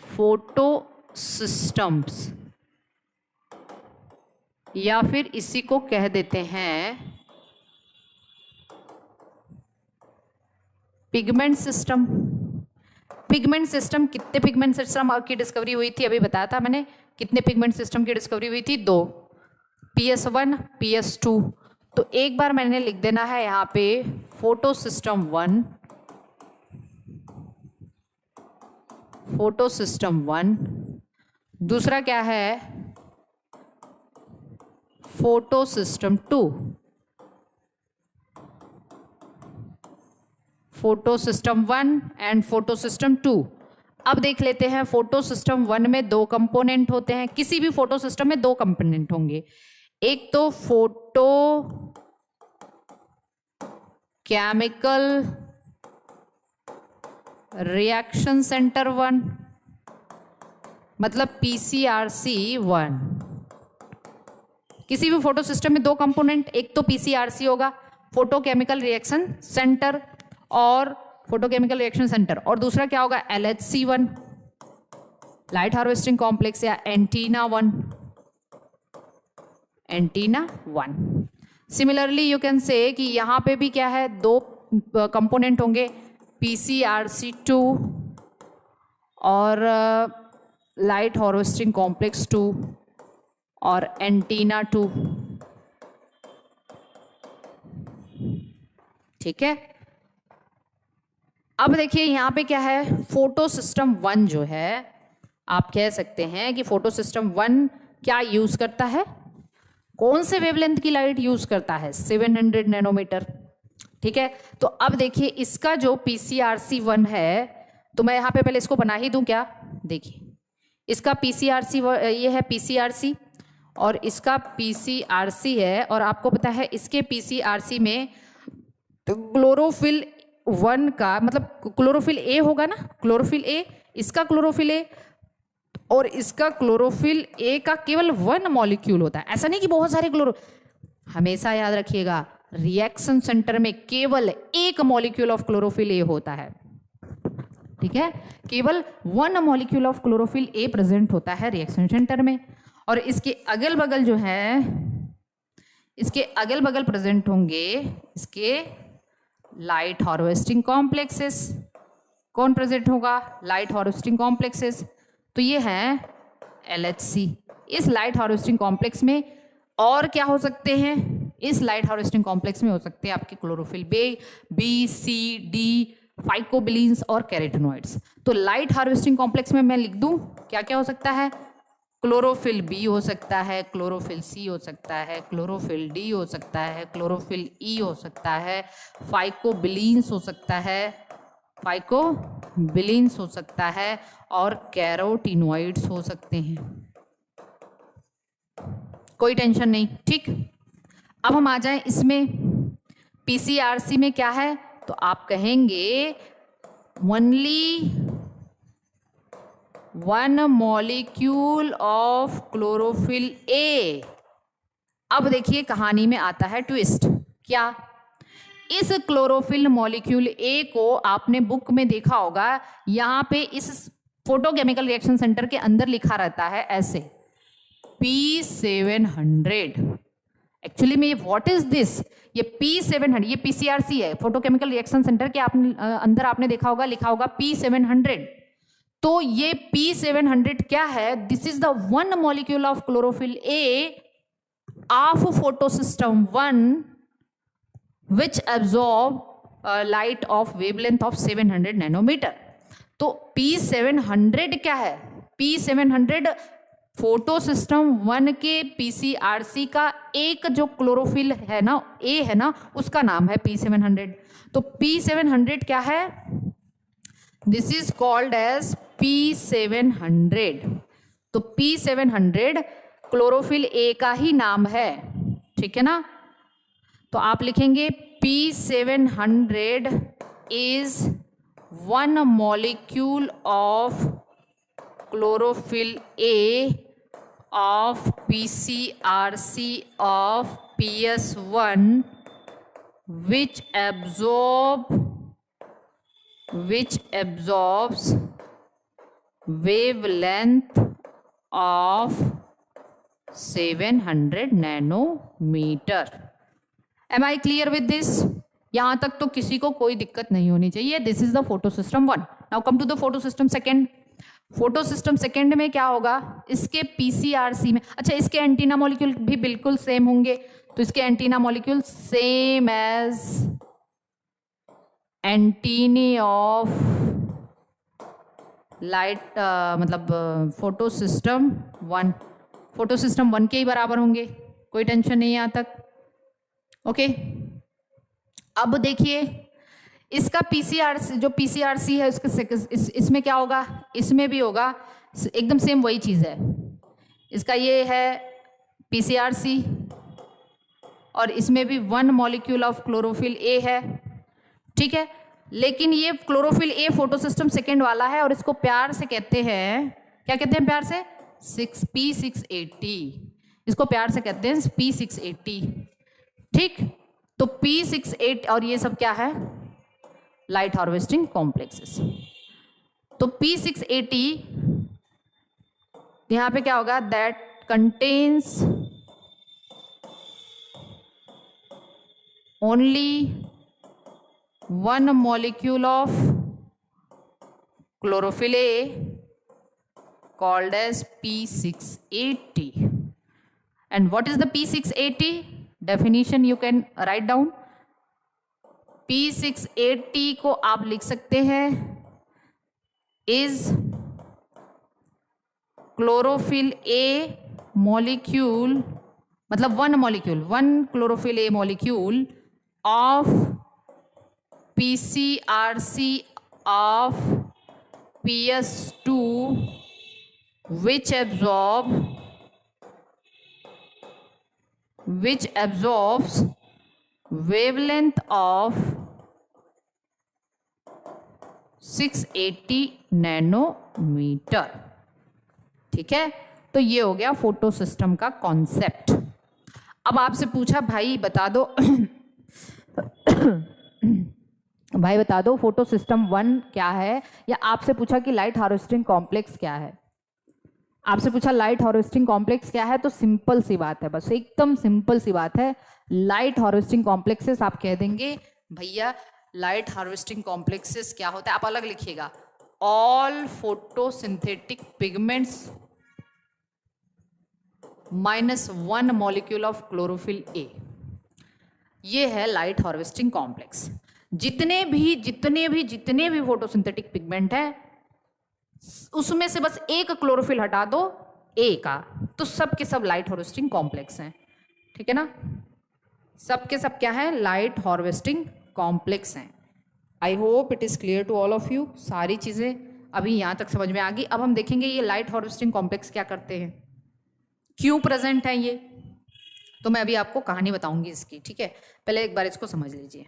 Photo systems, या फिर इसी को कह देते हैं पिगमेंट सिस्टम। पिगमेंट सिस्टम, कितने पिगमेंट सिस्टम की डिस्कवरी हुई थी अभी बताया था मैंने, कितने पिगमेंट सिस्टम की डिस्कवरी हुई थी? 2, PS1 PS2। तो एक बार मैंने लिख देना है यहाँ पे फोटो सिस्टम 1, फोटो सिस्टम 1। दूसरा क्या है? Photo system 2, photo system 1 and photo system 2। अब देख लेते हैं, फोटो सिस्टम 1 में 2 कंपोनेंट होते हैं। किसी भी फोटो सिस्टम में 2 कंपोनेंट होंगे, एक तो फोटो केमिकल रिएक्शन सेंटर 1, मतलब PCRC 1। किसी भी फोटो सिस्टम में 2 कंपोनेंट, एक तो PCRC होगा, फोटो केमिकल रिएक्शन सेंटर, और फोटो केमिकल रिएक्शन सेंटर, और दूसरा क्या होगा? LHC1, लाइट हार्वेस्टिंग कॉम्प्लेक्स या antenna 1, antenna 1। Similarly you can say कि यहाँ पे भी क्या है, 2 कंपोनेंट होंगे, PCRC2 और लाइट हार्वेस्टिंग कॉम्प्लेक्स 2 और एंटीना 2। ठीक है, अब देखिए यहाँ पे क्या है, फोटो सिस्टम 1 जो है, आप कह सकते हैं कि फोटो सिस्टम 1 क्या यूज करता है, कौन से वेवलेंथ की लाइट यूज करता है? 700 नैनोमीटर। ठीक है, तो अब देखिए इसका जो PCRC 1 है, तो मैं यहाँ पे पहले इसको बना ही दूं क्या? देखिए इसका PCRC, ये है PCRC और इसका PCRC है, और आपको पता है इसके PCRC में तो क्लोरोफिल 1 का मतलब क्लोरोफिल A होगा ना, क्लोरोफिल A, इसका क्लोरोफिल A और इसका क्लोरोफिल A का केवल 1 मॉलिक्यूल होता है। ऐसा नहीं कि बहुत सारे हमेशा याद रखिएगा रिएक्शन सेंटर में केवल 1 मॉलिक्यूल ऑफ क्लोरोफिल A होता है। ठीक है, केवल 1 molecule of chlorophyll A present होता है रिएक्शन सेंटर में, और इसके अगल बगल जो है, इसके अगल बगल प्रेजेंट होंगे इसके लाइट हार्वेस्टिंग कॉम्प्लेक्सेस। कौन प्रेजेंट होगा? Light harvesting complexes. तो ये है LHC। इस लाइट हार्वेस्टिंग कॉम्प्लेक्स में और क्या हो सकते हैं? इस लाइट हार्वेस्टिंग कॉम्प्लेक्स में हो सकते हैं आपके क्लोरोफिल B, C, D, फाइकोबिलीन्स और कैरोटीनॉइड्स। तो लाइट हार्वेस्टिंग कॉम्प्लेक्स में मैं लिख दूं क्या क्या हो सकता है? क्लोरोफिल B हो सकता है, क्लोरोफिल C हो सकता है, क्लोरोफिल D हो सकता है, क्लोरोफिल E हो सकता है, फाइकोबिलीन्स हो सकता है, फाइकोबिलीन्स हो सकता है, और कैरोटीनॉइड्स हो सकते हैं। कोई टेंशन नहीं। ठीक, अब हम आ जाएं इसमें PCRC में क्या है, तो आप कहेंगे only 1 molecule of chlorophyll A। अब देखिए कहानी में आता है ट्विस्ट। क्या? इस क्लोरोफिल मॉलिक्यूल A को आपने बुक में देखा होगा, यहाँ पे इस फोटोकेमिकल रिएक्शन सेंटर के अंदर लिखा रहता है ऐसे P700। एक्चुअली में ये व्हाट इज दिस, ये P700, ये PCRC है, फोटोकेमिकल रिएक्शन सेंटर के आपने अंदर आपने देखा होगा, लिखा होगा P700। तो ये P700 क्या है? This is the 1 molecule of chlorophyll A of photosystem 1 which absorb light of wavelength of 700 nanometre. तो P700 क्या है? P700 फोटो सिस्टम 1 के PCRC का एक जो क्लोरोफिल है ना, A है ना, उसका नाम है P700। तो P700 क्या है? This is called as P700। तो P700 क्लोरोफिल A का ही नाम है। ठीक है ना, तो आप लिखेंगे P700 is 1 molecule of chlorophyll A of PCRC of PS1 which absorbs wavelength of 700 nanometre. Am I clear with this? यहां तक तो किसी को कोई दिक्कत नहीं होनी चाहिए। This is the photo system 1। Now come to the photo system 2। Photo system 2 में क्या होगा? इसके पीसीआरसी में, अच्छा इसके एंटीना मॉलिक्यूल भी बिल्कुल सेम होंगे, तो इसके antenna molecule same as antennae of light, मतलब फोटो सिस्टम 1। फोटो सिस्टम 1 के ही बराबर होंगे, कोई टेंशन नहीं है यहाँ तक। ओके, अब देखिए इसका पीसीआरसी, जो पीसीआरसी है उसके इसमें क्या होगा? इसमें भी होगा एकदम सेम वही चीज़ है। इसका ये है पीसीआरसी और इसमें भी 1 मॉलिक्यूल ऑफ क्लोरोफिल ए है, ठीक है। लेकिन ये क्लोरोफिल ए फोटो सिस्टम 2 वाला है और इसको प्यार से कहते हैं, क्या कहते हैं प्यार से? P680। इसको प्यार से कहते हैं P680, ठीक। तो P68 और ये सब क्या है? Light harvesting complexes. तो P680 यहां पे क्या होगा? That contains only 1 molecule of chlorophyll A called as P680. And what is the P680? Definition you can write down. P680 को आप लिख सकते हैं is chlorophyll A molecule, मतलब 1 molecule, 1 chlorophyll A molecule of PCRC of PS2 which absorbs wavelength of 680 nanometre, ठीक है। तो ये हो गया फोटो सिस्टम का कॉन्सेप्ट। अब आपसे पूछा भाई बता दो भाई बता दो फोटो सिस्टम 1 क्या है, या आपसे पूछा कि लाइट हार्वेस्टिंग कॉम्प्लेक्स क्या है। आपसे पूछा लाइट हार्वेस्टिंग कॉम्प्लेक्स क्या है, तो सिंपल सी बात है, बस एकदम सिंपल सी बात है। लाइट हार्वेस्टिंग कॉम्प्लेक्सेस आप कह देंगे भैया लाइट हार्वेस्टिंग कॉम्प्लेक्सेस क्या होता है, आप अलग लिखिएगा, all photosynthetic pigments -1 molecule of chlorophyll A. ये है लाइट हार्वेस्टिंग कॉम्प्लेक्स। जितने भी फोटोसिंथेटिक पिगमेंट है उसमें से बस एक क्लोरोफिल हटा दो ए का, तो सब के सब लाइट हार्वेस्टिंग कॉम्प्लेक्स हैं, ठीक है ना। सब के सब क्या है? लाइट हार्वेस्टिंग कॉम्प्लेक्स हैं। I hope it is clear to all of you. सारी चीजें अभी यहां तक समझ में आ गई। अब हम देखेंगे ये लाइट हार्वेस्टिंग कॉम्प्लेक्स क्या करते हैं, क्यों प्रेजेंट है ये, तो मैं अभी आपको कहानी बताऊंगी इसकी, ठीक है। पहले एक बार इसको समझ लीजिए।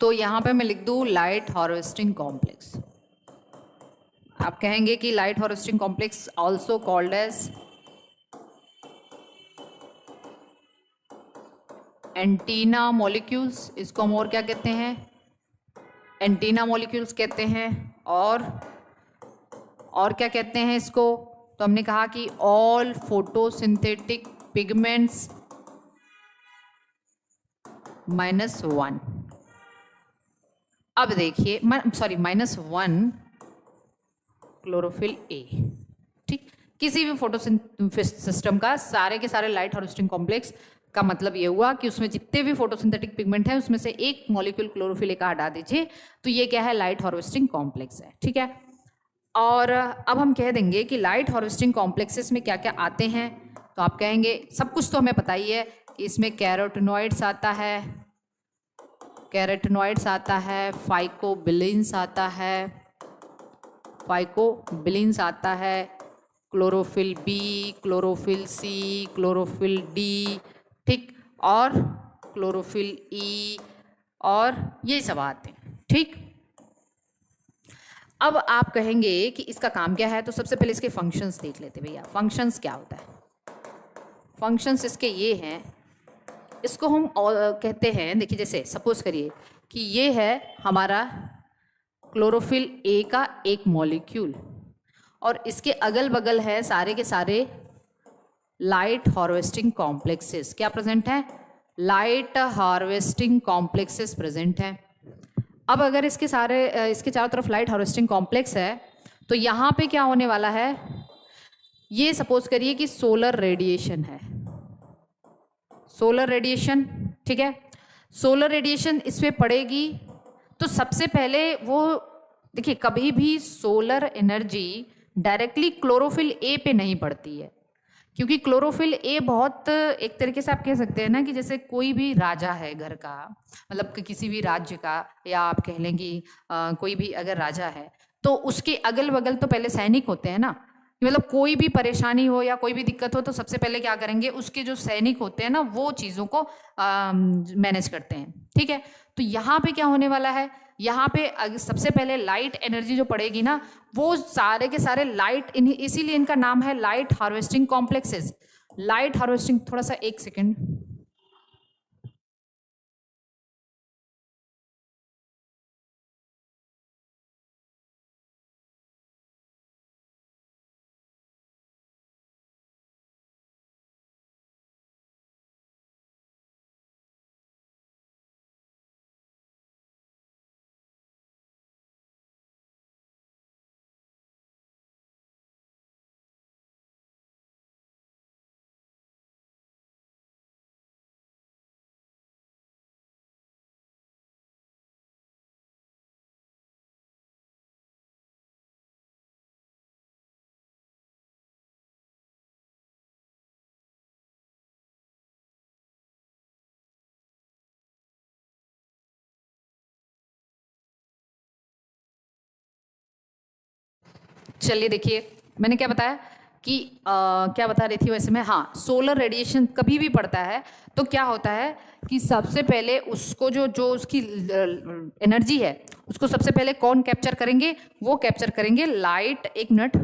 तो यहां पे मैं लिख दूं लाइट हार्वेस्टिंग कॉम्प्लेक्स। आप कहेंगे कि light harvesting complex also called as antenna molecules. इसको हम और क्या कहते हैं? एंटीना मॉलिक्यूल्स कहते हैं। और क्या कहते हैं इसको? तो हमने कहा कि ऑल फोटोसिंथेटिक पिगमेंट्स -1। अब देखिए -1 क्लोरोफिल ए, ठीक। किसी भी फोटो सिस्टम का सारे के सारे लाइट हार्वेस्टिंग कॉम्प्लेक्स का मतलब ये हुआ कि उसमें जितने भी फोटोसिंथेटिक पिगमेंट है उसमें से एक मॉलिक्यूल क्लोरोफिल ए का हटा दीजिए, तो ये क्या है? लाइट हार्वेस्टिंग कॉम्प्लेक्स है, ठीक है। और अब हम कह देंगे कि लाइट हार्वेस्टिंग कॉम्प्लेक्सेस में क्या क्या आते हैं, तो आप कहेंगे सब कुछ तो हमें पता ही है कि इसमें कैरोटिनॉइड्स आता है, कैरोटीनॉइड्स आता है, फाइकोबिलिन्स आता है, फाइकोबिलिन्स आता है, chlorophyll b, chlorophyll c, chlorophyll d, ठीक, और क्लोरोफिल ई, और ये सब आते हैं, ठीक। अब आप कहेंगे कि इसका काम क्या है, तो सबसे पहले इसके फंक्शंस देख लेते भैया। फंक्शंस क्या होता है? फंक्शंस इसके ये हैं, इसको हम कहते हैं, देखिए जैसे सपोज करिए कि ये है हमारा क्लोरोफिल ए का एक मॉलिक्यूल और इसके अगल बगल है सारे के सारे लाइट हार्वेस्टिंग कॉम्प्लेक्सेस। क्या प्रेजेंट है? लाइट हार्वेस्टिंग कॉम्प्लेक्सेस प्रेजेंट हैं। अब अगर इसके चारों तरफ लाइट हार्वेस्टिंग कॉम्प्लेक्स है तो यहाँ पे क्या होने वाला है, ये सपोज करिए कि सोलर रेडिएशन है, सोलर रेडिएशन, ठीक है। सोलर रेडिएशन इस पे पड़ेगी तो सबसे पहले वो देखिए, कभी भी solar energy directly chlorophyll A पे नहीं पड़ती है, क्योंकि क्लोरोफिल ए बहुत, एक तरीके से आप कह सकते हैं ना कि जैसे कोई भी राजा है घर का, मतलब कि किसी भी राज्य का, या आप कह लें कि कोई भी अगर राजा है तो उसके अगल बगल तो पहले सैनिक होते हैं ना, मतलब कोई भी परेशानी हो या कोई भी दिक्कत हो तो सबसे पहले क्या करेंगे, उसके जो सैनिक होते हैं ना वो चीज़ों को मैनेज करते हैं, ठीक है। तो यहाँ पे क्या होने वाला है, यहाँ पे सबसे पहले लाइट एनर्जी जो पड़ेगी ना, वो सारे के सारे लाइट, इसीलिए इनका नाम है light harvesting complexes. Light harvesting, थोड़ा सा एक सेकेंड, चलिए देखिए मैंने क्या बताया कि क्या बता रही थी वैसे मैं, हाँ, सोलर रेडिएशन कभी भी पड़ता है तो क्या होता है कि सबसे पहले उसको जो उसकी एनर्जी है उसको सबसे पहले कौन कैप्चर करेंगे, वो कैप्चर करेंगे लाइट, एक minute,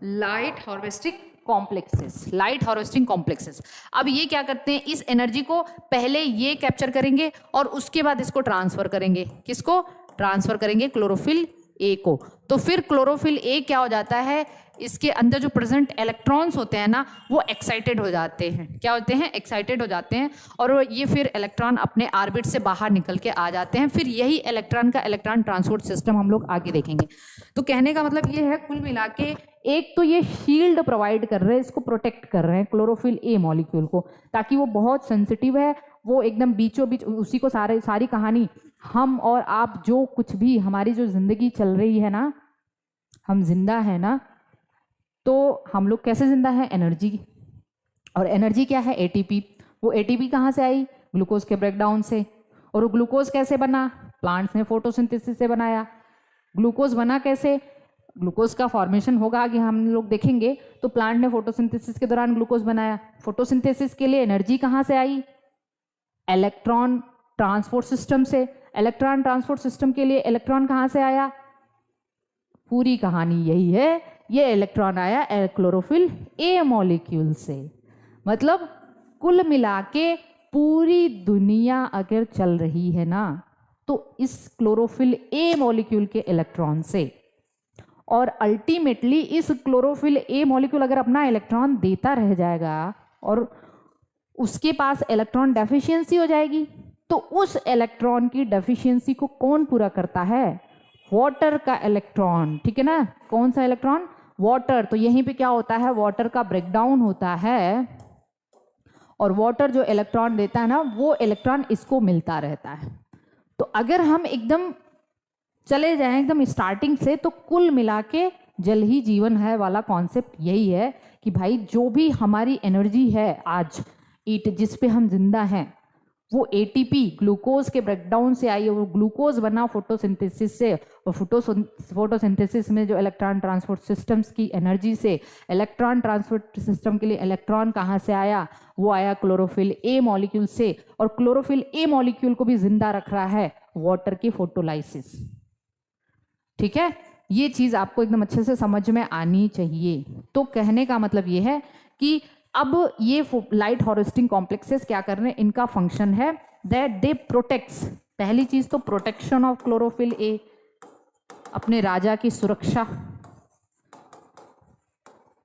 light harvesting complexes, light harvesting complexes. अब ये क्या करते हैं, इस एनर्जी को पहले ये कैप्चर करेंगे और उसके बाद इसको ट्रांसफर करेंगे, किसको ट्रांसफर करेंगे, क्लोरोफिल ए को। तो फिर क्लोरोफिल ए क्या हो जाता है, इसके अंदर जो प्रेजेंट इलेक्ट्रॉन्स होते हैं ना वो एक्साइटेड हो जाते हैं, क्या होते हैं, एक्साइटेड हो जाते हैं, और ये फिर इलेक्ट्रॉन अपने ऑर्बिट से बाहर निकल के आ जाते हैं। फिर यही इलेक्ट्रॉन का इलेक्ट्रॉन ट्रांसपोर्ट सिस्टम हम लोग आगे देखेंगे। तो कहने का मतलब ये है कुल मिला के, एक तो ये शील्ड प्रोवाइड कर रहे हैं, इसको प्रोटेक्ट कर रहे हैं क्लोरोफिल ए मॉलिक्यूल को, ताकि वो बहुत सेंसिटिव है, वो एकदम बीचों बीच उसी को सारी कहानी हम और आप जो कुछ भी हमारी जो जिंदगी चल रही है ना, हम जिंदा है ना, तो हम लोग कैसे जिंदा है, एनर्जी, और एनर्जी क्या है, एटीपी। वो एटीपी कहाँ से आई, ग्लूकोज के ब्रेकडाउन से। और वो ग्लूकोज कैसे बना, प्लांट्स ने फोटोसिंथेसिस से बनाया। ग्लूकोज बना कैसे, ग्लूकोज का फॉर्मेशन होगा आगे हम लोग देखेंगे, तो प्लांट ने फोटोसिंथेसिस के दौरान ग्लूकोज बनाया। फोटोसिंथेसिस के लिए एनर्जी कहाँ से आई, इलेक्ट्रॉन ट्रांसपोर्ट सिस्टम से। इलेक्ट्रॉन ट्रांसपोर्ट सिस्टम के लिए इलेक्ट्रॉन कहाँ से आया, पूरी कहानी यही है, ये इलेक्ट्रॉन आया क्लोरोफिल ए मॉलिक्यूल से। मतलब कुल मिला के पूरी दुनिया अगर चल रही है ना तो इस क्लोरोफिल ए मॉलिक्यूल के इलेक्ट्रॉन से, और अल्टीमेटली इस क्लोरोफिल ए मॉलिक्यूल अगर अपना इलेक्ट्रॉन देता रह जाएगा और उसके पास इलेक्ट्रॉन डेफिशिएंसी हो जाएगी, तो उस इलेक्ट्रॉन की डेफिशिएंसी को कौन पूरा करता है, वाटर का इलेक्ट्रॉन, ठीक है ना। कौन सा इलेक्ट्रॉन, वाटर। तो यहीं पे क्या होता है, वाटर का ब्रेकडाउन होता है, और वाटर जो इलेक्ट्रॉन देता है ना वो इलेक्ट्रॉन इसको मिलता रहता है। तो अगर हम एकदम चले जाएं एकदम स्टार्टिंग से, तो कुल मिला के जल ही जीवन है वाला कॉन्सेप्ट यही है कि भाई जो भी हमारी एनर्जी है आज ईट जिस पे हम जिंदा हैं वो एटीपी ग्लूकोज के ब्रेकडाउन से आई है, वो ग्लूकोज बना फोटोसिंथेसिस से, और फोटोसिंथेसिस में जो इलेक्ट्रॉन ट्रांसपोर्ट सिस्टम्स की एनर्जी से, इलेक्ट्रॉन ट्रांसपोर्ट सिस्टम के लिए इलेक्ट्रॉन कहाँ से आया, वो आया क्लोरोफिल ए मॉलिक्यूल से, और क्लोरोफिल ए मॉलिक्यूल को भी जिंदा रख रहा है वाटर की फोटोलाइसिस। ठीक है, ये चीज आपको एकदम अच्छे से समझ में आनी चाहिए। तो कहने का मतलब ये है कि अब ये लाइट हार्वेस्टिंग कॉम्प्लेक्सेस क्या कर रहे हैं, इनका फंक्शन है दैट दे प्रोटेक्ट्स, पहली चीज तो प्रोटेक्शन ऑफ क्लोरोफिल ए, अपने राजा की सुरक्षा,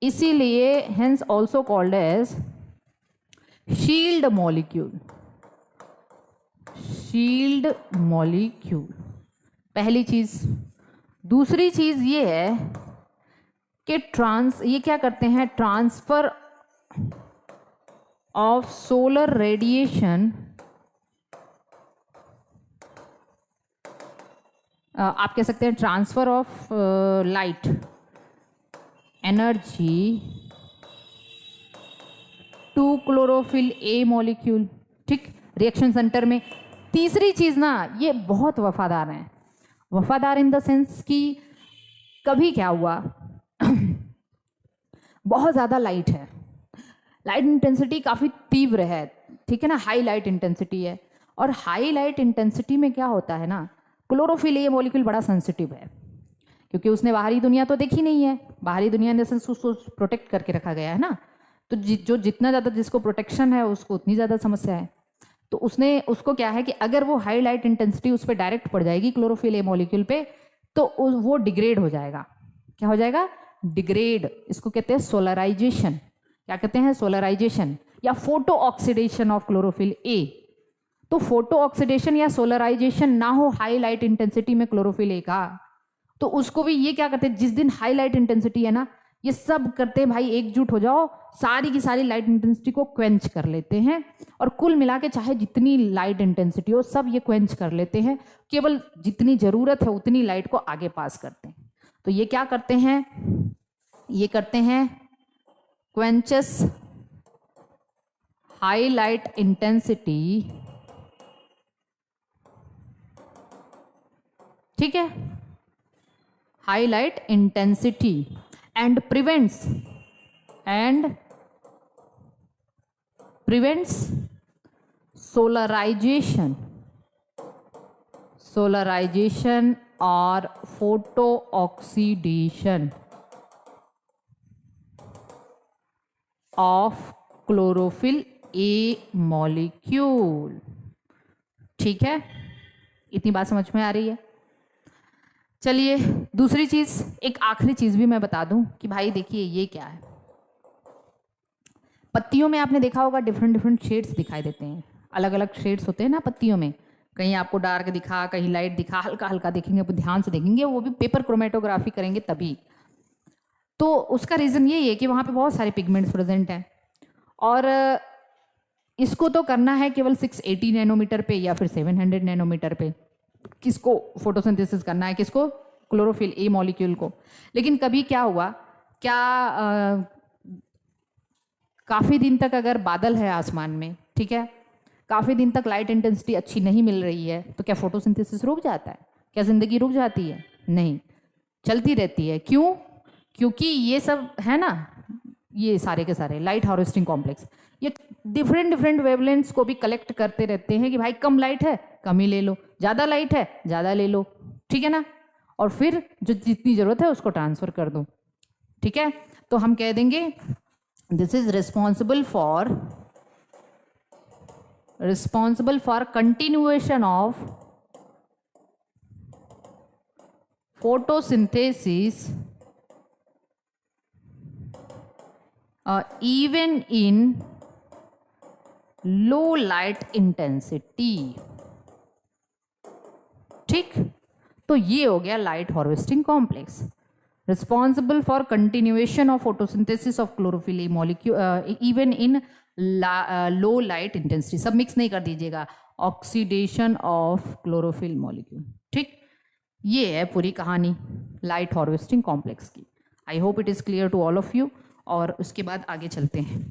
इसीलिए hence also called as shield molecule, shield molecule, पहली चीज। दूसरी चीज ये है कि ये क्या करते हैं, ट्रांसफर ऑफ सोलर रेडिएशन, आप कह सकते हैं transfer of light energy to chlorophyll a molecule. ठीक, रिएक्शन सेंटर में। तीसरी चीज ना, ये बहुत वफादार हैं, वफादार इन द सेंस कि कभी क्या हुआ बहुत ज़्यादा लाइट है, लाइट इंटेंसिटी काफ़ी तीव्र है, ठीक है ना, हाई लाइट इंटेंसिटी है, और हाई लाइट इंटेंसिटी में क्या होता है ना, क्लोरोफिल ए मॉलिक्यूल बड़ा सेंसिटिव है, क्योंकि उसने बाहरी दुनिया तो देखी नहीं है, बाहरी दुनिया ने उसको प्रोटेक्ट करके रखा गया है ना, तो जो जितना ज़्यादा जिसको प्रोटेक्शन है उसको उतनी ज़्यादा समस्या है। तो उसको क्या है कि अगर वो हाई लाइट इंटेंसिटी उस पर डायरेक्ट पड़ जाएगी क्लोरोफिल ए मॉलिक्यूल पे, तो वो डिग्रेड हो जाएगा। क्या हो जाएगा? डिग्रेड। इसको कहते हैं सोलराइजेशन। क्या कहते हैं? सोलराइजेशन या फोटो ऑक्सीडेशन ऑफ क्लोरोफिल ए। तो फोटो ऑक्सीडेशन या सोलराइजेशन ना हो हाई लाइट इंटेंसिटी में क्लोरोफिल ए का, तो उसको भी ये क्या करते हैं, जिस दिन हाई लाइट इंटेंसिटी है ना, ये सब करते हैं भाई एकजुट हो जाओ, सारी की सारी लाइट इंटेंसिटी को क्वेंच कर लेते हैं, और कुल मिला के चाहे जितनी लाइट इंटेंसिटी हो सब ये क्वेंच कर लेते हैं, केवल जितनी जरूरत है उतनी लाइट को आगे पास करते हैं। तो ये क्या करते हैं, ये करते हैं क्वेंचस हाई लाइट इंटेंसिटी, ठीक है, high light intensity, and prevents solarization or photo oxidation of chlorophyll A molecule। ठीक है, इतनी बात समझ में आ रही है? चलिए दूसरी चीज, एक आखिरी चीज भी मैं बता दूं कि भाई देखिए ये क्या है, पत्तियों में आपने देखा होगा डिफरेंट शेड्स दिखाई देते हैं, अलग अलग शेड्स होते हैं ना पत्तियों में, कहीं आपको डार्क दिखा, कहीं लाइट दिखा, हल्का हल्का देखेंगे, आप ध्यान से देखेंगे, वो भी पेपर क्रोमेटोग्राफी करेंगे तभी। तो उसका रीजन यही है कि वहां पे बहुत सारे पिगमेंट्स प्रेजेंट हैं, और इसको तो करना है केवल 680 नैनोमीटर पे या फिर 700 नैनोमीटर पे, किसको फोटोसिंथेसिस करना है, किसको? क्लोरोफिल ए मॉलिक्यूल को। लेकिन कभी क्या हुआ, क्या काफ़ी दिन तक अगर बादल है आसमान में, ठीक है, काफ़ी दिन तक लाइट इंटेंसिटी अच्छी नहीं मिल रही है, तो क्या फोटोसिंथेसिस रुक जाता है? क्या ज़िंदगी रुक जाती है? नहीं, चलती रहती है। क्यों? क्योंकि ये सब है ना, ये सारे के सारे लाइट हार्वेस्टिंग कॉम्प्लेक्स ये डिफरेंट वेवलेंथ्स को भी कलेक्ट करते रहते हैं कि भाई कम लाइट है कम ही ले लो, ज़्यादा लाइट है ज़्यादा ले लो, ठीक है ना, और फिर जो जितनी ज़रूरत है उसको ट्रांसफ़र कर दो। ठीक है, तो हम कह देंगे this is responsible for continuation of photosynthesis even in low light intensity। ठीक, तो ये हो गया light harvesting complex, responsible for continuation of photosynthesis of chlorophyll a molecule even in low light intensity. सब मिक्स नहीं कर दीजिएगा, ऑक्सीडेशन ऑफ क्लोरोफिल मॉलिक्यूल। ठीक, ये है पूरी कहानी लाइट हार्वेस्टिंग कॉम्प्लेक्स की। I hope it is clear to all of you. और उसके बाद आगे चलते हैं।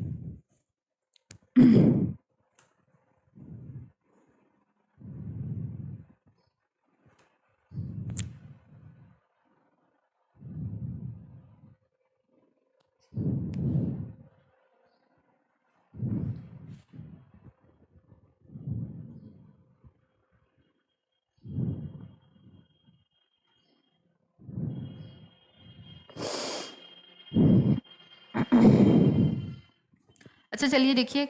अच्छा चलिए देखिए